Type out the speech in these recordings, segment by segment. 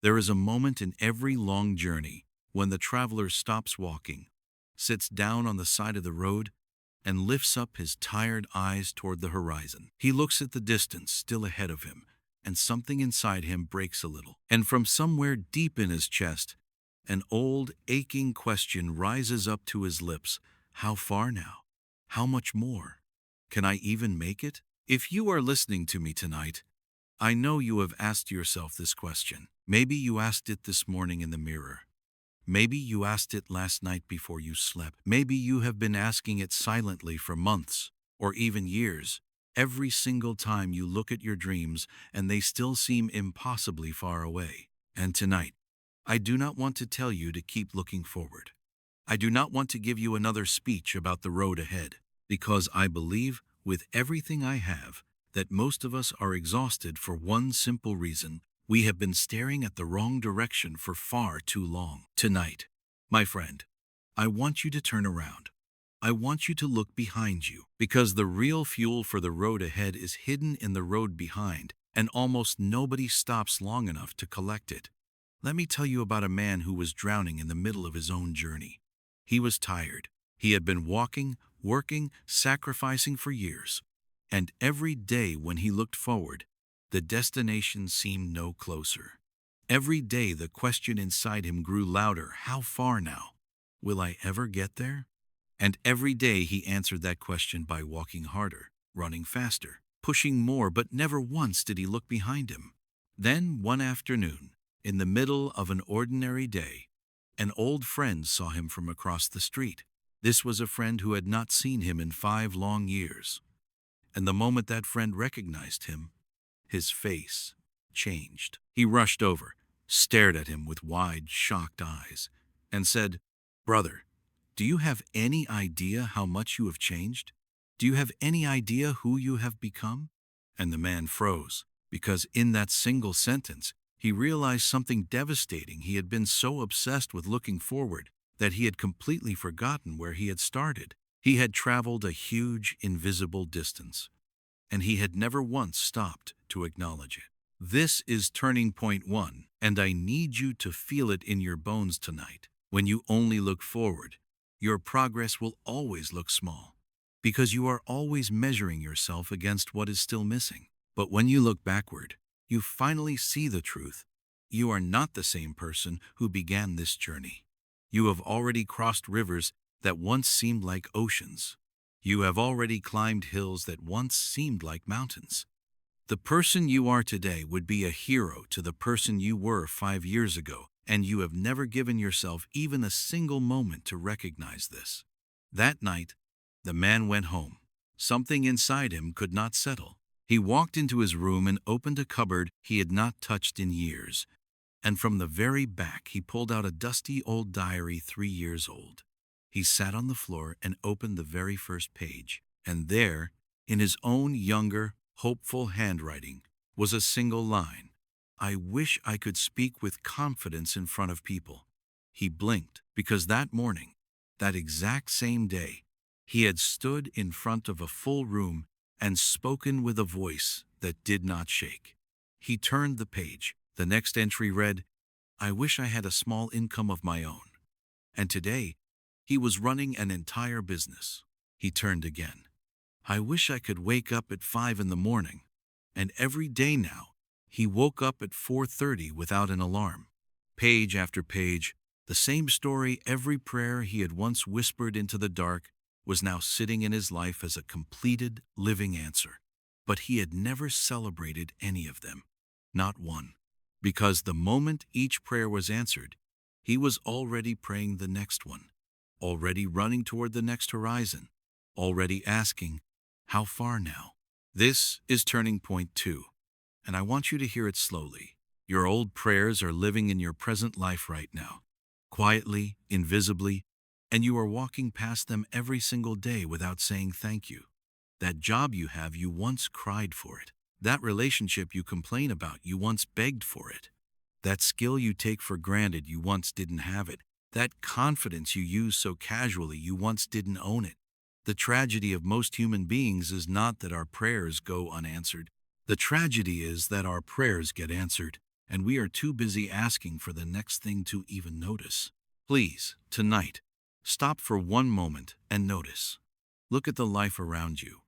There is a moment in every long journey when the traveler stops walking, sits down on the side of the road, and lifts up his tired eyes toward the horizon. He looks at the distance still ahead of him, and something inside him breaks a little. And from somewhere deep in his chest, an old, aching question rises up to his lips. How far now? How much more? Can I even make it? If you are listening to me tonight, I know you have asked yourself this question. Maybe you asked it this morning in the mirror. Maybe you asked it last night before you slept. Maybe you have been asking it silently for months or even years, every single time you look at your dreams and they still seem impossibly far away. And tonight, I do not want to tell you to keep looking forward. I do not want to give you another speech about the road ahead, because I believe with everything I have that most of us are exhausted for one simple reason. We have been staring at the wrong direction for far too long. Tonight, my friend, I want you to turn around. I want you to look behind you, because the real fuel for the road ahead is hidden in the road behind, and almost nobody stops long enough to collect it. Let me tell you about a man who was drowning in the middle of his own journey. He was tired. He had been walking, working, sacrificing for years. And every day when he looked forward, the destination seemed no closer. Every day the question inside him grew louder. How far now? Will I ever get there? And every day he answered that question by walking harder, running faster, pushing more, but never once did he look behind him. Then one afternoon, in the middle of an ordinary day, an old friend saw him from across the street. This was a friend who had not seen him in 5 long years. And the moment that friend recognized him, his face changed. He rushed over, stared at him with wide, shocked eyes, and said, "Brother, do you have any idea how much you have changed? Do you have any idea who you have become?" And the man froze, because in that single sentence, he realized something devastating. He had been so obsessed with looking forward that he had completely forgotten where he had started. He had traveled a huge, invisible distance, and he had never once stopped to acknowledge it. This is turning point 1, and I need you to feel it in your bones tonight. When you only look forward, your progress will always look small, because you are always measuring yourself against what is still missing. But when you look backward, you finally see the truth. You are not the same person who began this journey. You have already crossed rivers that once seemed like oceans. You have already climbed hills that once seemed like mountains. The person you are today would be a hero to the person you were 5 years ago, and you have never given yourself even a single moment to recognize this. That night, the man went home. Something inside him could not settle. He walked into his room and opened a cupboard he had not touched in years, and from the very back he pulled out a dusty old diary 3 years old. He sat on the floor and opened the very first page, and there, in his own younger, hopeful handwriting, was a single line. "I wish I could speak with confidence in front of people." He blinked, because that morning, that exact same day, he had stood in front of a full room and spoken with a voice that did not shake. He turned the page. The next entry read, "I wish I had a small income of my own." And today, he was running an entire business. He turned again. "I wish I could wake up at 5 in the morning." And every day now, he woke up at 4:30 without an alarm. Page after page, the same story. Every prayer he had once whispered into the dark was now sitting in his life as a completed, living answer. But he had never celebrated any of them. Not one. Because the moment each prayer was answered, he was already praying the next one, already running toward the next horizon, already asking, "How far now?" This is turning point 2, and I want you to hear it slowly. Your old prayers are living in your present life right now, quietly, invisibly, and you are walking past them every single day without saying thank you. That job you have, you once cried for it. That relationship you complain about, you once begged for it. That skill you take for granted, you once didn't have it. That confidence you use so casually, you once didn't own it. The tragedy of most human beings is not that our prayers go unanswered. The tragedy is that our prayers get answered, and we are too busy asking for the next thing to even notice. Please, tonight, stop for one moment and notice. Look at the life around you.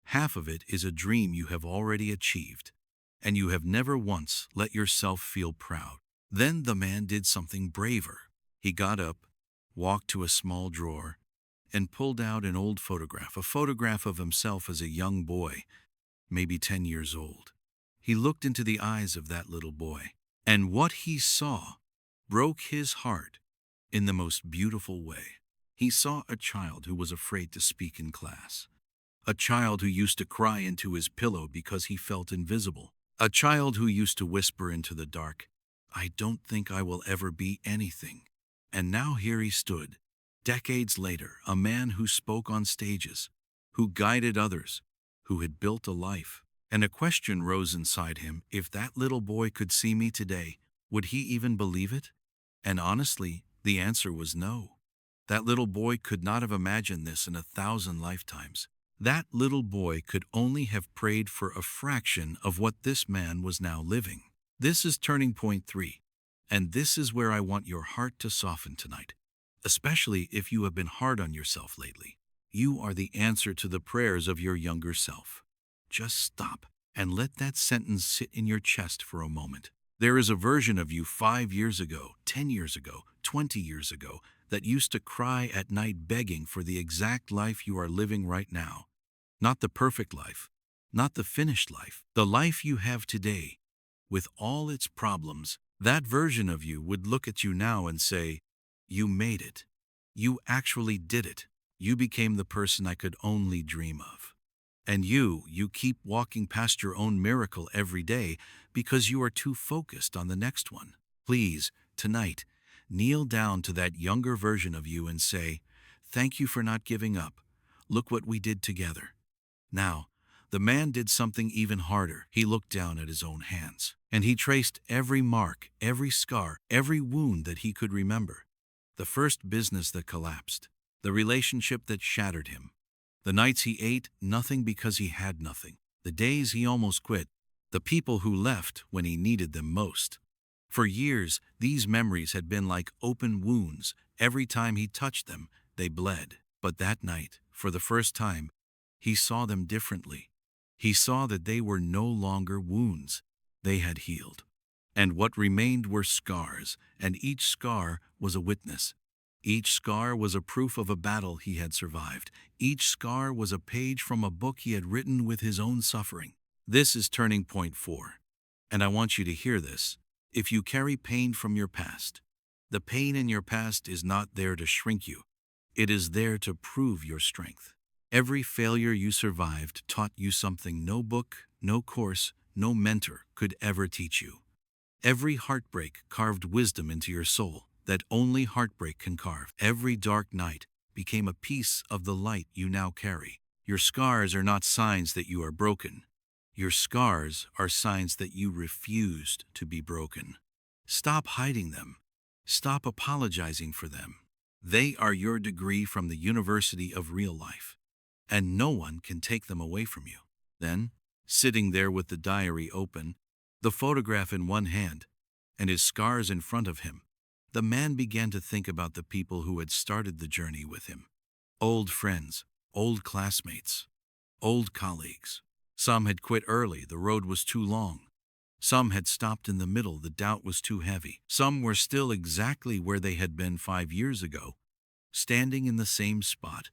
Half of it is a dream you have already achieved, and you have never once let yourself feel proud. Then the man did something braver. He got up, walked to a small drawer, and pulled out an old photograph, a photograph of himself as a young boy, maybe 10 years old. He looked into the eyes of that little boy, and what he saw broke his heart in the most beautiful way. He saw a child who was afraid to speak in class, a child who used to cry into his pillow because he felt invisible, a child who used to whisper into the dark, "I don't think I will ever be anything." And now here he stood, decades later, a man who spoke on stages, who guided others, who had built a life. And a question rose inside him: if that little boy could see me today, would he even believe it? And honestly, the answer was no. That little boy could not have imagined this in 1,000 lifetimes. That little boy could only have prayed for a fraction of what this man was now living. This is turning point 3, and this is where I want your heart to soften tonight, especially if you have been hard on yourself lately. You are the answer to the prayers of your younger self. Just stop and let that sentence sit in your chest for a moment. There is a version of you 5 years ago, 10 years ago, 20 years ago that used to cry at night begging for the exact life you are living right now. Not the perfect life, not the finished life, the life you have today, with all its problems. That version of you would look at you now and say, "You made it. You actually did it. You became the person I could only dream of." And you keep walking past your own miracle every day because you are too focused on the next one. Please, tonight, kneel down to that younger version of you and say, "Thank you for not giving up. Look what we did together." Now, the man did something even harder. He looked down at his own hands, and he traced every mark, every scar, every wound that he could remember. The first business that collapsed, the relationship that shattered him, the nights he ate nothing because he had nothing, the days he almost quit, the people who left when he needed them most. For years, these memories had been like open wounds. Every time he touched them, they bled. But that night, for the first time, he saw them differently. He saw that they were no longer wounds. They had healed. And what remained were scars, and each scar was a witness. Each scar was a proof of a battle he had survived. Each scar was a page from a book he had written with his own suffering. This is turning point 4. And I want you to hear this. If you carry pain from your past, the pain in your past is not there to shrink you. It is there to prove your strength. Every failure you survived taught you something no book, no course, no mentor could ever teach you. Every heartbreak carved wisdom into your soul that only heartbreak can carve. Every dark night became a piece of the light you now carry. Your scars are not signs that you are broken. Your scars are signs that you refused to be broken. Stop hiding them. Stop apologizing for them. They are your degree from the University of Real Life, and no one can take them away from you. Then, sitting there with the diary open, the photograph in one hand, and his scars in front of him, the man began to think about the people who had started the journey with him. Old friends, old classmates, old colleagues. Some had quit early, the road was too long. Some had stopped in the middle, the doubt was too heavy. Some were still exactly where they had been 5 years ago, standing in the same spot,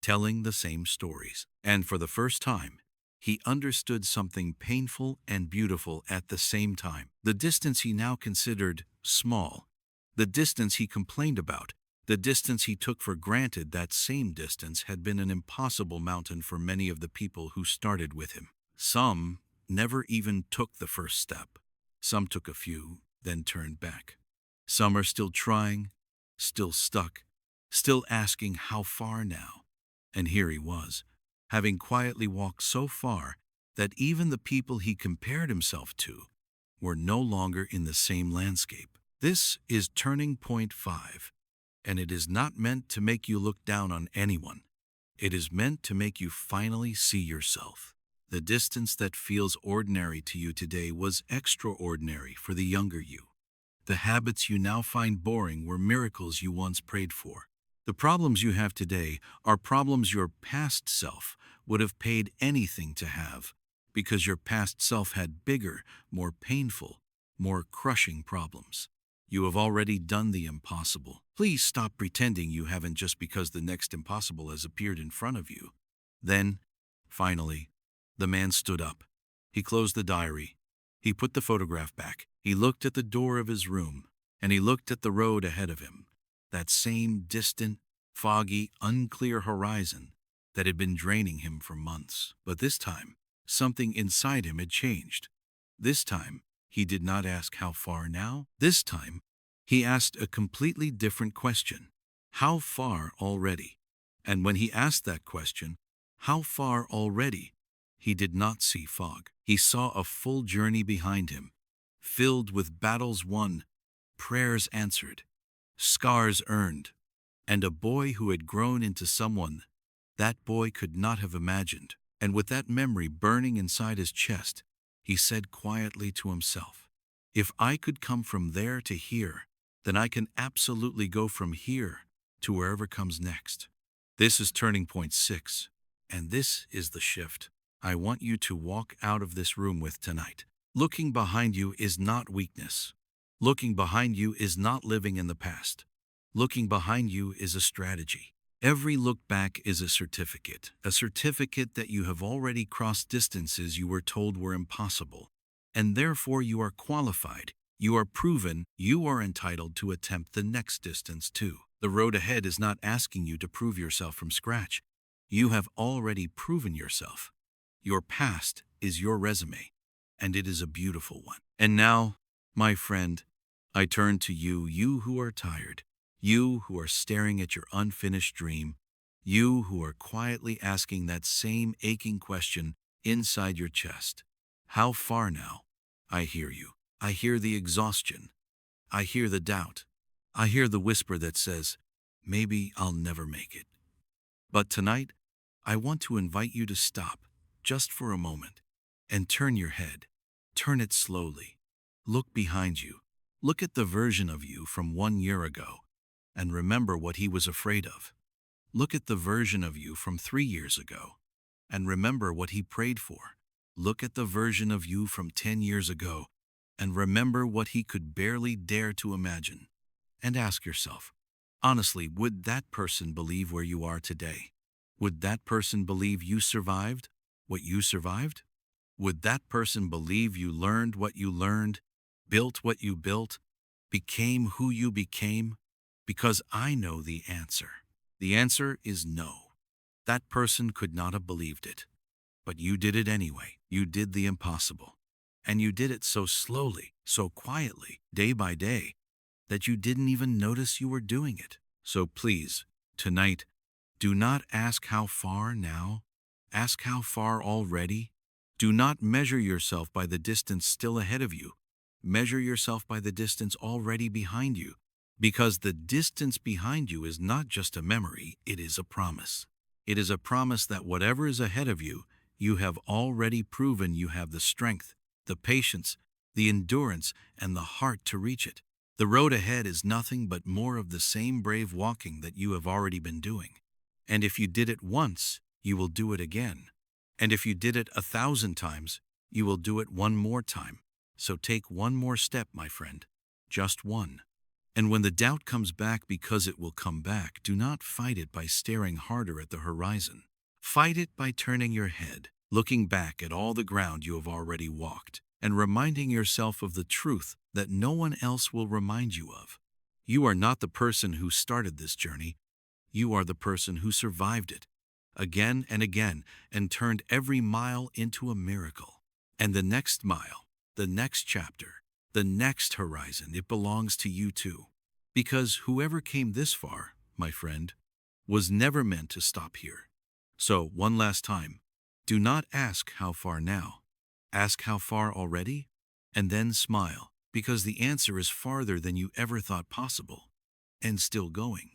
telling the same stories. And for the first time, he understood something painful and beautiful at the same time. The distance he now considered small, the distance he complained about, the distance he took for granted, that same distance had been an impossible mountain for many of the people who started with him. Some never even took the first step. Some took a few, then turned back. Some are still trying, still stuck, still asking how far now. And here he was, having quietly walked so far that even the people he compared himself to were no longer in the same landscape. This is turning point 5, and it is not meant to make you look down on anyone. It is meant to make you finally see yourself. The distance that feels ordinary to you today was extraordinary for the younger you. The habits you now find boring were miracles you once prayed for. The problems you have today are problems your past self would have paid anything to have, because your past self had bigger, more painful, more crushing problems. You have already done the impossible. Please stop pretending you haven't just because the next impossible has appeared in front of you. Then, finally, the man stood up. He closed the diary. He put the photograph back. He looked at the door of his room, and he looked at the road ahead of him, that same distant, foggy, unclear horizon that had been draining him for months. But this time, something inside him had changed. This time, he did not ask how far now. This time, he asked a completely different question. How far already? And when he asked that question, how far already, he did not see fog. He saw a full journey behind him, filled with battles won, prayers answered, scars earned, and a boy who had grown into someone that boy could not have imagined. And with that memory burning inside his chest, he said quietly to himself, "If I could come from there to here, then I can absolutely go from here to wherever comes next." This is turning point 6, and this is the shift I want you to walk out of this room with tonight. Looking behind you is not weakness. Looking behind you is not living in the past. Looking behind you is a strategy. Every look back is a certificate that you have already crossed distances you were told were impossible, and therefore you are qualified, you are proven, you are entitled to attempt the next distance too. The road ahead is not asking you to prove yourself from scratch. You have already proven yourself. Your past is your resume, and it is a beautiful one. And now, my friend, I turn to you, you who are tired, you who are staring at your unfinished dream, you who are quietly asking that same aching question inside your chest. How far now? I hear you. I hear the exhaustion. I hear the doubt. I hear the whisper that says, maybe I'll never make it. But tonight, I want to invite you to stop, just for a moment, and turn your head. Turn it slowly. Look behind you. Look at the version of you from 1 year ago, and remember what he was afraid of. Look at the version of you from 3 years ago, and remember what he prayed for. Look at the version of you from 10 years ago, and remember what he could barely dare to imagine. And ask yourself, honestly, would that person believe where you are today? Would that person believe you survived what you survived? Would that person believe you learned what you learned, built what you built, became who you became? Because I know the answer. The answer is no. That person could not have believed it. But you did it anyway. You did the impossible. And you did it so slowly, so quietly, day by day, that you didn't even notice you were doing it. So please, tonight, do not ask how far now. Ask how far already. Do not measure yourself by the distance still ahead of you. Measure yourself by the distance already behind you. Because the distance behind you is not just a memory, it is a promise. It is a promise that whatever is ahead of you, you have already proven you have the strength, the patience, the endurance, and the heart to reach it. The road ahead is nothing but more of the same brave walking that you have already been doing. And if you did it once, you will do it again. And if you did it 1,000 times, you will do it one more time. So take one more step, my friend. Just one. And when the doubt comes back, because it will come back, do not fight it by staring harder at the horizon. Fight it by turning your head, looking back at all the ground you have already walked, and reminding yourself of the truth that no one else will remind you of. You are not the person who started this journey. You are the person who survived it, again and again, and turned every mile into a miracle. And the next mile, the next chapter, the next horizon, it belongs to you too. Because whoever came this far, my friend, was never meant to stop here. So, one last time, do not ask how far now. Ask how far already, and then smile, because the answer is farther than you ever thought possible, and still going.